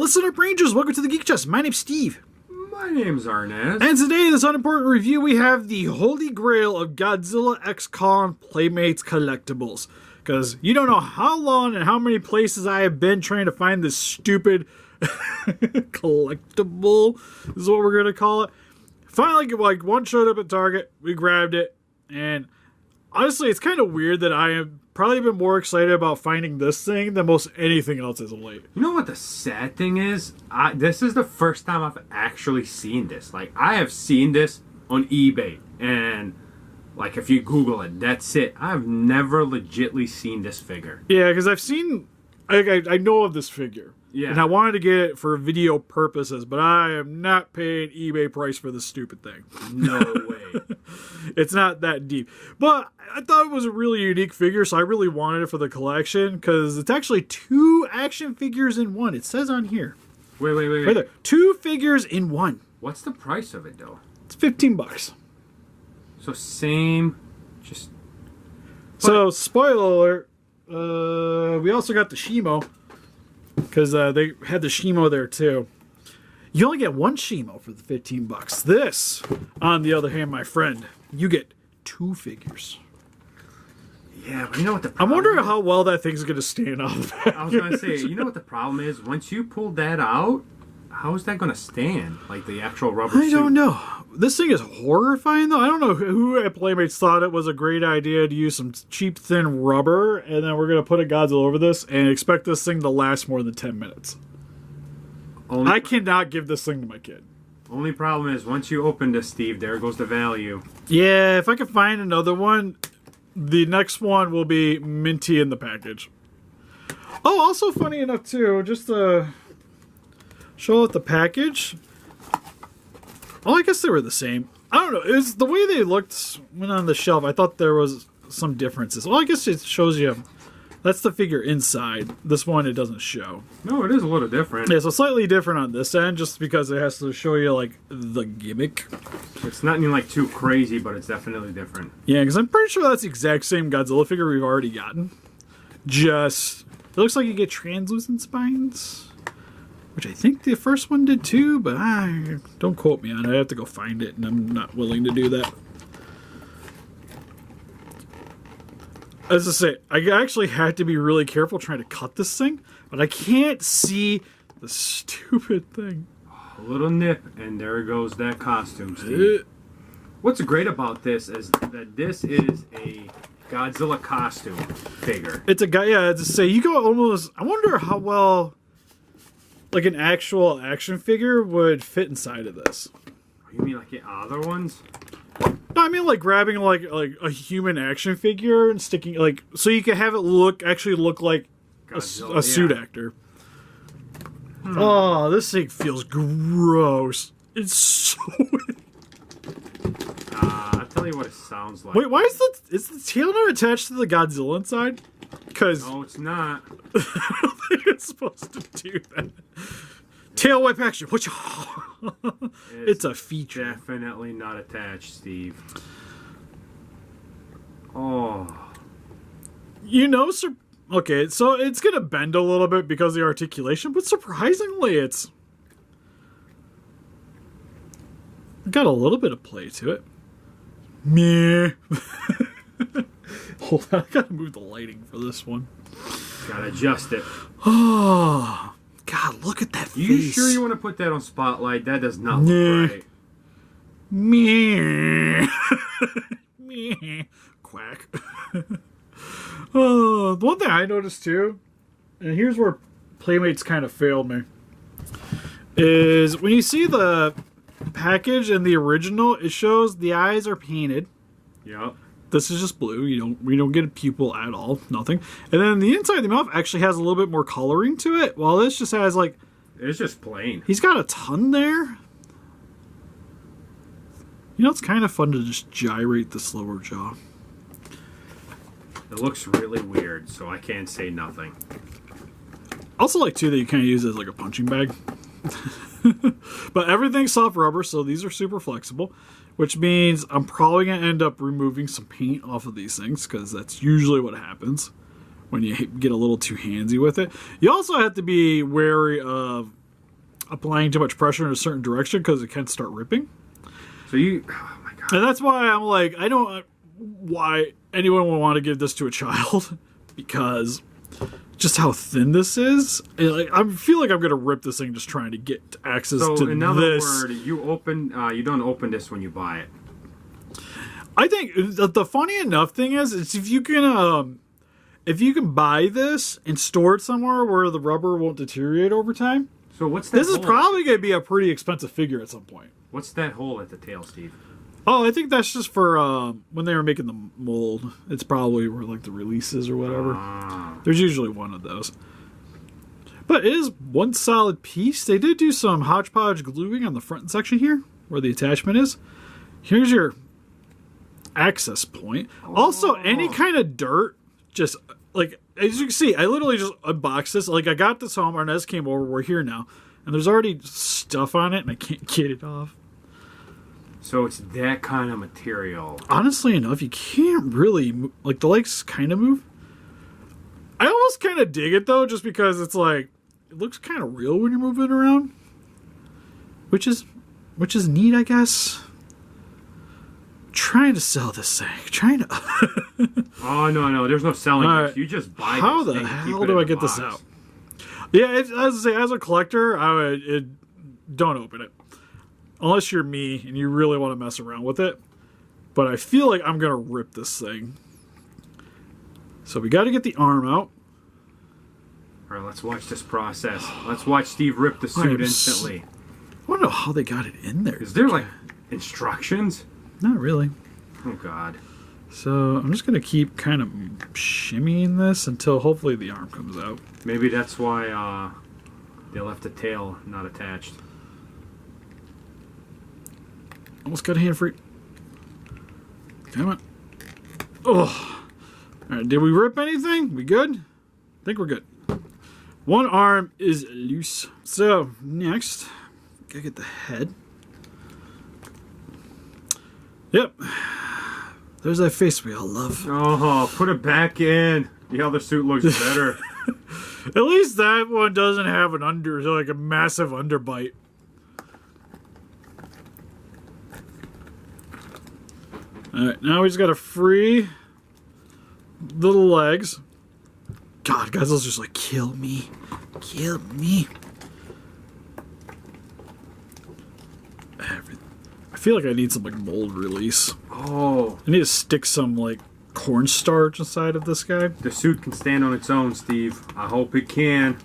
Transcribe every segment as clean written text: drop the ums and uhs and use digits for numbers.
Listen up, Rangers. Welcome to the Geek Chest. My name's Steve. My name's Arnes. And today in this unimportant review, we have the holy grail of Godzilla GxK Playmates collectibles. Because you don't know how long and how many places I have been trying to find this stupid collectible, is what we're going to call it. Finally, like, one showed up at Target. We grabbed it. And honestly, it's kind of weird that I have probably been more excited about finding this thing than most anything else as of late. You know what the sad thing is? This is the first time I've actually seen this. Like, I have seen this on eBay. And, like, if you Google it, that's it. I've never legitly seen this figure. Yeah, because I've seen... I know of this figure. Yeah. And I wanted to get it for video purposes, but I am not paying eBay price for this stupid thing. No way. It's not that deep. But I thought it was a really unique figure, so I really wanted it for the collection, because it's actually 2 action figures in one. It says on here. Wait. Right there. 2 figures in one. What's the price of it, though? It's $15. So same, just... So, spoiler alert, we also got the Shimo, because they had the Shimo there too. You only get 1 Shimo for the $15. This, on the other hand, my friend, you get 2 figures. Yeah, but you know what the I'm problem wondering is? how well that thing's going to stand out of the I was going to say, you know what the problem is? Once you pull that out, how is that going to stand? Like the actual rubber suit? I don't know. This thing is horrifying, though. I don't know who at Playmates thought it was a great idea to use some cheap, thin rubber, and then we're going to put a Godzilla over this and expect this thing to last more than 10 minutes. I cannot give this thing to my kid. Only problem is, once you open this, Steve, there goes the value. Yeah, if I can find another one, the next one will be minty in the package. Oh, also funny enough, too, just to show out the package. Oh, I guess they were the same. I don't know. It was the way they looked when on the shelf. I thought there was some differences. Well, I guess it shows you. That's the figure inside. This one, it doesn't show. No, it is a little different. Yeah, so slightly different on this end, just because it has to show you, like, the gimmick. It's not even, like, too crazy, but it's definitely different. Yeah, because I'm pretty sure that's the exact same Godzilla figure we've already gotten. Just, it looks like you get translucent spines, which I think the first one did too, but don't quote me on it. I have to go find it, and I'm not willing to do that. As I say, I actually had to be really careful trying to cut this thing, but I can't see the stupid thing. A little nip, and there goes that costume, Steve. What's great about this is that this is a Godzilla costume figure. It's a guy, yeah, to say, you go almost, I wonder how well, like, an actual action figure would fit inside of this. You mean like the other ones? No, I mean like grabbing like a human action figure and sticking, like, so you can have it actually look like a suit actor. Oh, this thing feels gross. It's so... I'll tell you what it sounds like. Wait, why is the tail not attached to the Godzilla inside? Because... No, it's not. I don't think it's supposed to do that. Tail whip action. It's a feature. Definitely not attached, Steve. Oh. You know, okay, so it's going to bend a little bit because of the articulation, but surprisingly, it's got a little bit of play to it. Meh. Hold on, I gotta move the lighting for this one. Gotta adjust it. Oh. God, look at that face. You sure you want to put that on Spotlight? That does not look right. Meh. Meh. Quack. Oh, the one thing I noticed too, and here's where Playmates kind of failed me, is when you see the package in the original, it shows the eyes are painted. Yep. This is just blue. We don't get a pupil at all. Nothing. And then the inside of the mouth actually has a little bit more coloring to it. While this just has, like... It's just plain. He's got a ton there. You know, it's kind of fun to just gyrate this lower jaw. It looks really weird, so I can't say nothing. Also like, too, that you kind of use it as, like, a punching bag. But everything's soft rubber, so these are super flexible. Which means I'm probably going to end up removing some paint off of these things, because that's usually what happens when you get a little too handsy with it. You also have to be wary of applying too much pressure in a certain direction because it can start ripping. So oh my god. And that's why I'm like, I don't why anyone would want to give this to a child because just how thin this is. Like, I feel like I'm gonna rip this thing just trying to get access to this. So in other words, you don't open this when you buy it. I think the funny enough thing is if you can buy this and store it somewhere where the rubber won't deteriorate over time. So what's that? This is probably going to be a pretty expensive figure at some point. What's that hole at the tail, Steve? Oh, I think that's just for when they were making the mold. It's probably where like the releases or whatever. There's usually one of those. But it is one solid piece. They did do some hodgepodge gluing on the front section here where the attachment is. Here's your access point. Also, any kind of dirt, just like as you can see, I literally just unboxed this. Like I got this home, Arnes came over, we're here now, and there's already stuff on it, and I can't get it off. So it's that kind of material. Honestly enough, you can't really move, like the legs kind of move. I almost kind of dig it though, just because it's like it looks kind of real when you're moving around, which is neat, I guess. Trying to sell this thing. Oh no! There's no selling this. You just buy. How this the thing hell do I get this out? Yeah, as a collector, don't open it unless you're me and you really want to mess around with it. But I feel like I'm gonna rip this thing. So we got to get the arm out. All right, let's watch this process. Let's watch Steve rip the suit instantly. I don't know how they got it in there. Is there like instructions? Not really. Oh, God. So I'm just going to keep kind of shimmying this until hopefully the arm comes out. Maybe that's why they left the tail not attached. Almost got a hand free. Come on. Oh. All right, did we rip anything? We good? I think we're good. One arm is loose. So next, gotta get the head. Yep. There's that face we all love. Oh, put it back in. The other suit looks better. At least that one doesn't have an like a massive underbite. Alright, now we just gotta free the legs. God, Godzilla's just like, kill me. Kill me. I feel like I need some like mold release. Oh. I need to stick some like cornstarch inside of this guy. The suit can stand on its own, Steve. I hope it can.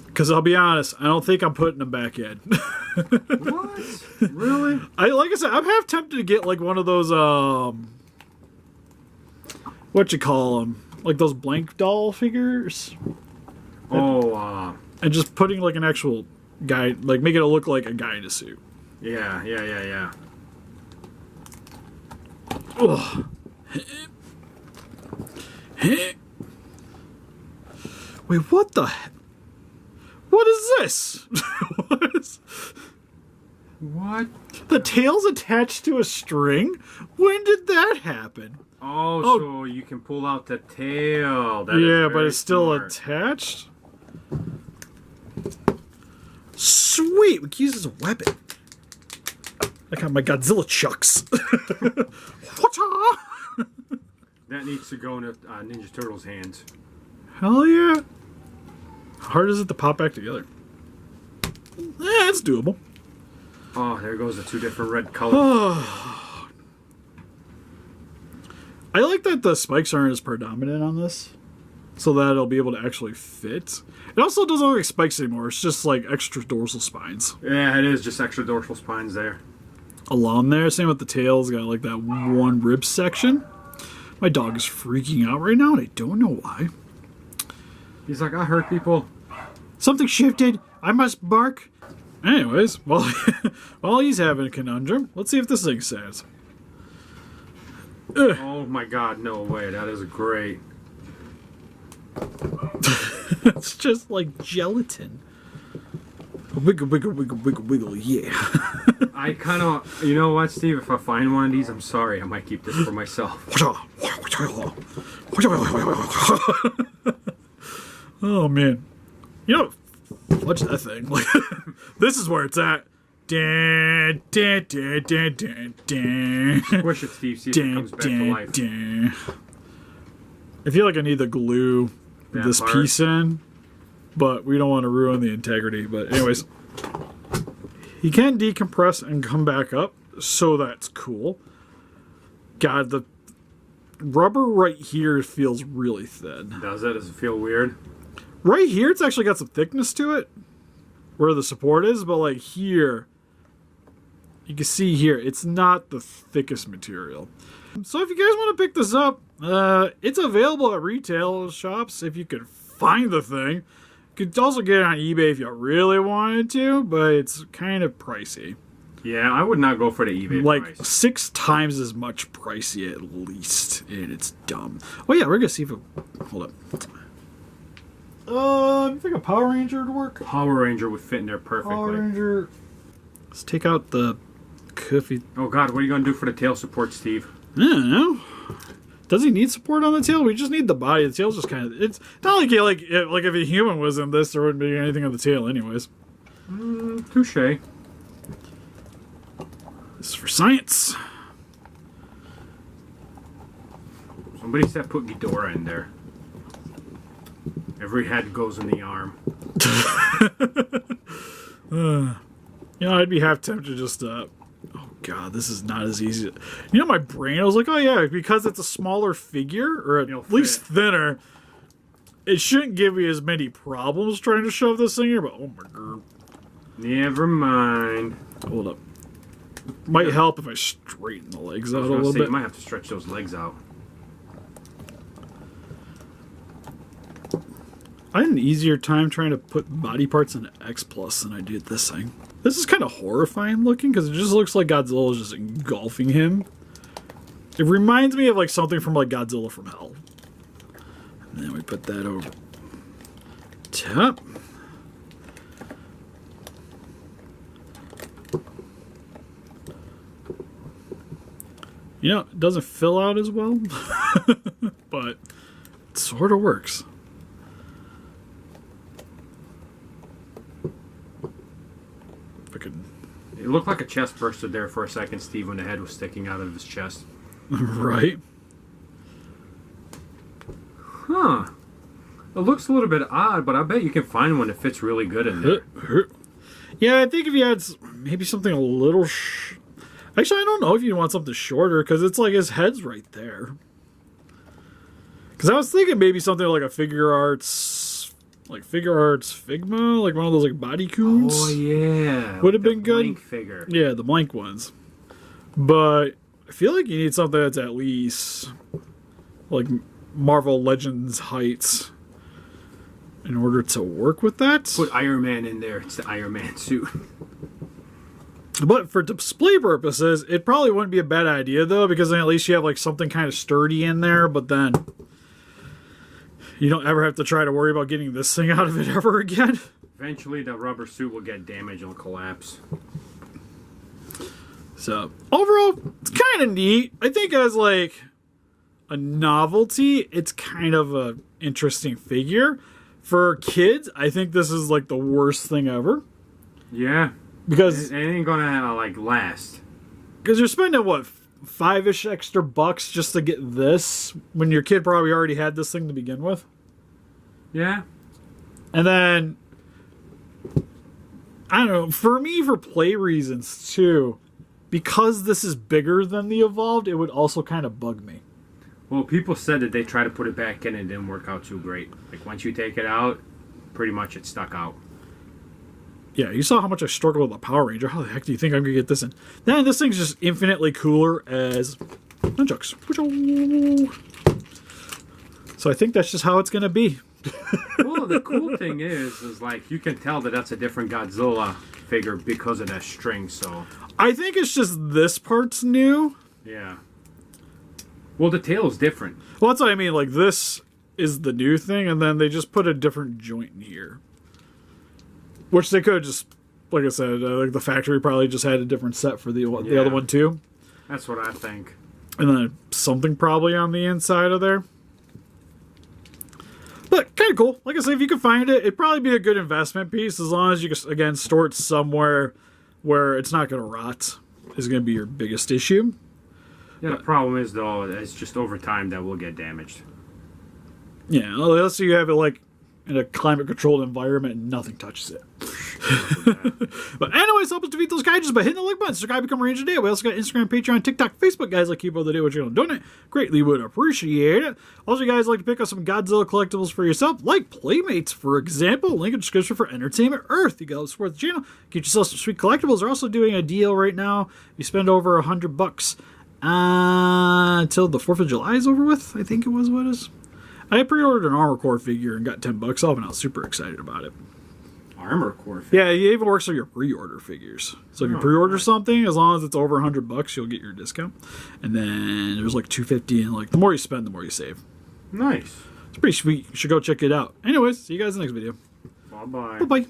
Because I'll be honest, I don't think I'm putting them back in. What? Really? Like I said, I'm half tempted to get like one of those what you call them? Like those blank doll figures. Oh, and just putting like an actual guy, like making it look like a guy in a suit. Yeah. Ugh. Wait, what the heck? What is this? What? The tail's attached to a string? When did that happen? Oh, so you can pull out the tail. Yeah, but it's still attached? Sweet! We can use it as a weapon. I got my Godzilla chucks. That needs to go in Ninja Turtles' hands. Hell yeah. How hard is it to pop back together? Yeah, it's doable. Oh, there goes the two different red colors. I like that the spikes aren't as predominant on this, so that it'll be able to actually fit. It also doesn't look like spikes anymore. It's just like extra dorsal spines. Yeah, it is just extra dorsal spines there. Along there. Same with the tails. Got like that one rib section. My dog is freaking out right now, and I don't know why. He's like, I hurt people. Something shifted. I must bark. Anyways, while he's having a conundrum, let's see if this thing says. Oh my God, no way. That is great. It's just like gelatin. Wiggle, wiggle, wiggle, wiggle, wiggle, yeah. I kind of, you know what, Steve? If I find one of these, I'm sorry. I might keep this for myself. Oh man, you know, watch that thing. Like, this is where it's at. Dan, dan, dan, dan, dan, dan. Squish it, Steve. See if it comes back to life. Dan. I feel like I need to glue this piece in, but we don't want to ruin the integrity. But anyways, he can decompress and come back up, so that's cool. God, the rubber right here feels really thin. Does it? Does it feel weird? Right here, it's actually got some thickness to it, where the support is, but like here, you can see here, it's not the thickest material. So if you guys want to pick this up, it's available at retail shops if you could find the thing. You could also get it on eBay if you really wanted to, but it's kind of pricey. Yeah, I would not go for the eBay like price. 6 times as much pricey at least, and it's dumb. Oh yeah, we're gonna see if it. Hold up. You think a Power Ranger would work? Power Ranger would fit in there perfectly. Power Ranger. Let's take out the cuffy. Oh God, what are you gonna do for the tail support, Steve? I don't know. Does he need support on the tail? We just need the body. The tail's just kind of. It's not like like if a human was in this, there wouldn't be anything on the tail, anyways. Touche. This is for science. Somebody said put Ghidorah in there. Every head goes in the arm. I'd be half tempted to just. Oh God, this is not as easy. You know, my brain. I was like, oh yeah, because it's a smaller figure, or at least thinner. It shouldn't give me as many problems trying to shove this thing here. But oh my God. Never mind. Hold up. Might help if I straighten the legs out a little bit. You might have to stretch those legs out. I had an easier time trying to put body parts into X Plus than I did this thing. This is kind of horrifying looking because it just looks like Godzilla is just engulfing him. It reminds me of like something from like Godzilla from Hell. And then we put that over top. You know, it doesn't fill out as well, but it sort of works. If I could... It looked like a chest bursted there for a second, Steve, when the head was sticking out of his chest. Right. Huh. It looks a little bit odd, but I bet you can find one that fits really good in there. Yeah, I think if you had maybe something a little... Actually, I don't know if you want something shorter, because it's like his head's right there. Because I was thinking maybe something like a Figure Arts Figma, like one of those like body coons. Oh yeah, would have been good. Blank figure. Yeah, the blank ones. But I feel like you need something that's at least like Marvel Legends heights in order to work with that. Put Iron Man in there. It's the Iron Man suit. But for display purposes, it probably wouldn't be a bad idea, though, because then at least you have like something kind of sturdy in there, but then you don't ever have to try to worry about getting this thing out of it ever again. Eventually, the rubber suit will get damaged and will collapse. So, overall, it's kind of neat. I think as like a novelty, it's kind of an interesting figure. For kids, I think this is like the worst thing ever. Yeah. Because it ain't gonna like last. Because you're spending what, $5-ish extra bucks just to get this when your kid probably already had this thing to begin with. Yeah. And then I don't know, for me, for play reasons too, because this is bigger than the Evolved, it would also kind of bug me. Well, people said that they tried to put it back in and it didn't work out too great. Like once you take it out, pretty much it stuck out. Yeah, you saw how much I struggled with the Power Ranger. How the heck do you think I'm going to get this in? Then this thing's just infinitely cooler as nunchucks. So I think that's just how it's going to be. Well, the cool thing is like you can tell that that's a different Godzilla figure because of that string, so... I think it's just this part's new. Yeah. Well, the tail is different. Well, that's what I mean. Like, this is the new thing, and then they just put a different joint in here. Which they could just, like I said, like the factory probably just had a different set for the other one too. That's what I think. And then something probably on the inside of there. But kind kind of cool. Like I said, if you can find it, it'd probably be a good investment piece as long as you can, again, store it somewhere where it's not going to rot is going to be your biggest issue. Yeah, the problem is, though, it's just over time that will get damaged. Yeah, let's say you have it like in a climate-controlled environment and nothing touches it. But anyways, help us defeat those kaijus by hitting the like button. Subscribe, become a ranger today. We also got Instagram, Patreon, TikTok, Facebook. Guys, like keep up the day what you're going to donate. Greatly would appreciate it. Also, you guys like to pick up some Godzilla collectibles for yourself, like Playmates, for example. Link in the description for Entertainment Earth. You go support the channel. Get yourself some sweet collectibles. They're also doing a deal right now. You spend over $100 until the 4th of July is over with. I think it was what it is. I pre-ordered an Armor Core figure and got $10 off, and I was super excited about it. Armor Core figure? Yeah, it even works for your pre-order figures. So if you pre-order something, as long as it's over $100, you'll get your discount. And then there's like $250, and like the more you spend, the more you save. Nice. It's pretty sweet. You should go check it out. Anyways, see you guys in the next video. Bye-bye. Bye-bye.